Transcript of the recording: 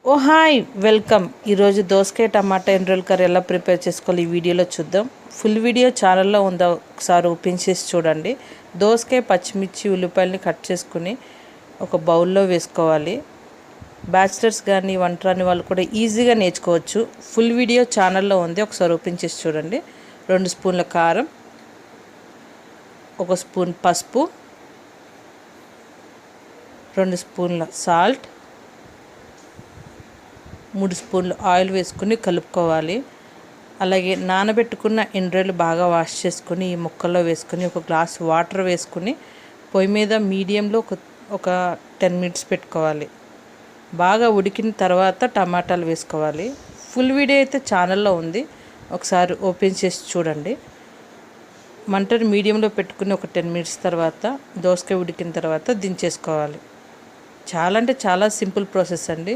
ఓ hi welcome. ఈరోజు దోసకాయ టమాటా ఎండ్రోల్ curry ఎలా ప్రిపేర్ చేసుకోవాలి ఈ వీడియోలో చూద్దాం. ఫుల్ వీడియో ఛానల్లో ఉందా, ఒకసారి ఓపెన్ చేసి చూడండి. దోసకాయ, పచ్చిమిర్చి, ఉల్లిపాయలని కట్ చేసుకుని ఒక బౌల్లో వేసుకోవాలి. బ్యాచిలర్స్ కానీ వంట రాని వాళ్ళు కూడా ఈజీగా నేర్చుకోవచ్చు. ఫుల్ వీడియో ఛానల్లో ఉంది, ఒకసారి ఓపెన్ చేసి చూడండి. 2 స్పూన్ల కారం, 1 స్పూన్ పసుపు, 2 స్పూన్ల సాల్ట్, 3 స్పూన్లు ఆయిల్ వేసుకుని కలుపుకోవాలి. అలాగే నానబెట్టుకున్న ఎండ్రాయిలు బాగా వాష్ చేసుకుని ఈ ముక్కల్లో వేసుకుని ఒక గ్లాస్ వాటర్ వేసుకుని పొయ్యి మీద మీడియంలో ఒక 10 మినిట్స్ పెట్టుకోవాలి. బాగా ఉడికిన తర్వాత టమాటాలు వేసుకోవాలి. ఫుల్ వీడియో అయితే ఛానల్లో ఉంది, ఒకసారి ఓపెన్ చేసి చూడండి. మంటను మీడియంలో పెట్టుకుని ఒక 10 మినిట్స్ తర్వాత దోసకాయ ఉడికిన తర్వాత దించేసుకోవాలి. చాలా అంటే చాలా సింపుల్ ప్రాసెస్ అండి.